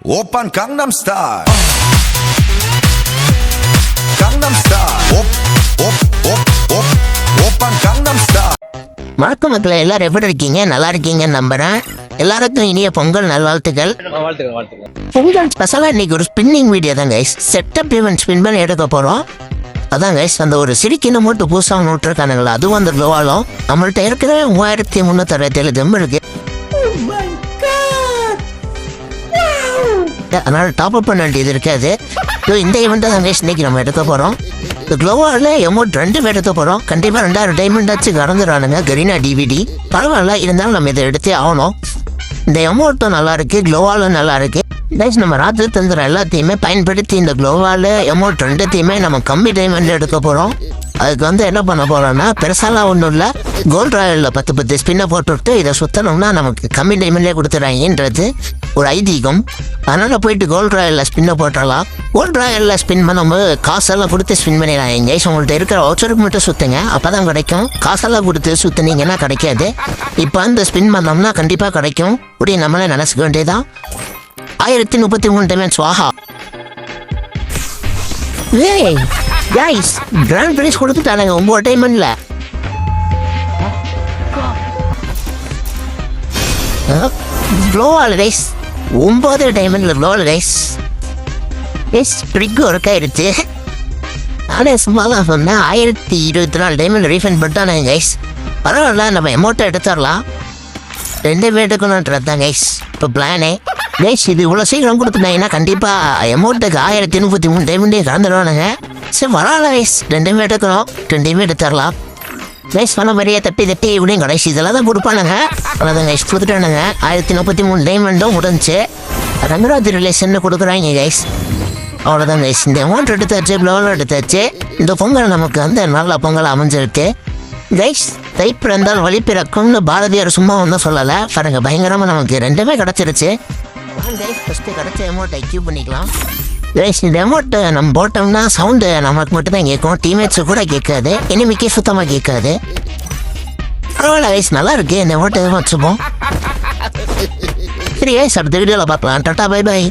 Oppan Gangnam Style. Gangnam Style. Oppan Gangnam Style. வணக்கம் மக்களே, எல்லாரும் எப்படி இருக்கீங்க? நல்லா இருக்கீங்கன்னு நம்புறேன். எல்லாருக்கும் இனிய பொங்கல் நல்வாழ்த்துக்கள். பொங்கல் ஸ்பெஷலா இன்னைக்கு ஒரு ஸ்பின்னிங் வீடியோ தான் கைஸ். செட்டப் ஈவென்ட் ஸ்பின் பண்ணி எடுக்க போறோம். அதான் கைஸ், அந்த ஒரு சிரிக்கின மட்டும் புதுசாக நோட்டிருக்கானுங்களா, அதுவும் அந்த லோவாலும் நம்மள்ட்ட இருக்கிற 3367 ஜெம் இருக்கு. அதனால டாப் அப் பண்ண வேண்டியது இருக்காது. இந்த ஈவெண்ட்டை தான் கைஸ் இன்னைக்கு நம்ம எடுக்க போறோம். இந்த க்ளோவால எமௌண்ட் 2 எடுக்க போறோம். கண்டிப்பா 2000 டைமண்ட் ஆச்சு கறந்துடுறானுங்க கரீனா டிவிடி. பரவாயில்ல, இருந்தாலும் நம்ம இதை எடுத்தே ஆகணும். இந்த எமௌண்ட்டும் நல்லா இருக்கு, க்ளோவாலும் நல்லா இருக்கு. நம்ம ராத்திரி தந்துற எல்லாத்தையுமே பயன்படுத்தி இந்த க்ளோவால எமௌண்ட் 2த்தையுமே நம்ம கம்மி டைமண்ட்ல எடுக்க போறோம். அதுக்கு என்ன பண்ண போறோம்னா, பெருசாலாம் ஒன்றும் இல்லை, கோல்ட் ராயல்ல 10 ஸ்பின்னை போட்டுவிட்டு இதை சுத்தணும்னா நமக்கு கம்மி டைமண்ட்லேயே கொடுத்துறாங்கன்றது ஒரு ஐதீகம். அதனால போயிட்டு கோல்ட் ராயல்ல ஸ்பின்னை போட்டுடலாம். கோல்ட் ராயல்ல ஸ்பின் பண்ணும்போது காசெல்லாம் கொடுத்து ஸ்பின் பண்ணிடுறாங்க. உங்கள்கிட்ட இருக்கிற வவுச்சருக்கு மட்டும் சுத்துங்க, அப்பதான் கிடைக்கும். காசெல்லாம் கொடுத்து சுத்துனீங்கன்னா கிடைக்காது. இப்போ அந்த ஸ்பின் பண்ணோம்னா கண்டிப்பா கிடைக்கும். இப்படி நம்மளே நினைச்சுக்க வேண்டியதான். 1033 டைமண்ட்ஸ் வாஹா. ஏய் கைஸ், கிராண்ட் பிரைஸ் கொடுத்துட்டானுங்க 9 டைமண்ட்ல. க்ளோவால் ரைஸ் 9 டைமண்ட்ல க்ளோவால் ரைஸ். எஸ் ட்ரிக் ஒர்க் ஆயிடுச்சு. ஆனால் சும்மா தான் சொன்னேன். 1024 டைமண்ட் ரீஃபண்ட் பண்ணிட்டானுங்க கைஸ். பரவாயில்ல, நம்ம அமௌண்ட்டை எடுத்துடலாம். 2 எடுக்கணுன்றது தான் கைஸ் இப்போ பிளானே. கைஸ் இது இவ்வளோ சீக்கிரம் கொடுத்துட்டாங்கன்னா கண்டிப்பாக அமௌண்ட்டுக்கு 1033 டைமண்டே கலந்துடுவானுங்க. சரி பரவாயில்ல கைஸ், 2 எடுக்கணும், 2 எடுத்துடலாம். கைஸ் பண்ண மாதிரியே தப்பி இப்படியும் கடைசி இதெல்லாம் தான் கொடுப்பானுங்க. அதான் கைஸ் கொடுத்துட்டானுங்க. 1033 டைமண்டும் முடிஞ்சு ரங்கராஜ் ரிலேஷன் கொடுக்குறாங்க கைஸ். அவ்வளோதான் கைஸ், இந்த அமௌண்ட் எடுத்தாச்சு, ப்ளோவில் எடுத்தாச்சு. இந்த பொங்கல் நமக்கு நல்ல பொங்கல் அமைஞ்சிருக்கு கைஸ். தை பிறந்தால் வழி பிறக்கும்னு பாரதியார் சும்மா ஒன்றும் சொல்லலை பாருங்க. பயங்கரமாக நமக்கு 2 கிடச்சிருச்சு. ஃபஸ்ட்டு கிடச்ச அமௌண்ட்டை அக்யூவ் பண்ணிக்கலாம் கைஸ். இந்த அமௌண்ட்டை நம்ம போட்டோம்னா சவுண்டு நமக்கு மட்டும்தான் கேட்கும், டீம்மேட்ஸு கூட கேட்காது, எனிமிக்கே சுத்தமாக கேட்காது. பரவாயில்ல கைஸ், நல்லா இருக்கு. இந்த அமௌண்ட்டை வச்சுப்போம். சரி கைஸ், அடுத்த வீடியோவில் பார்க்கலாம். Tata bye by.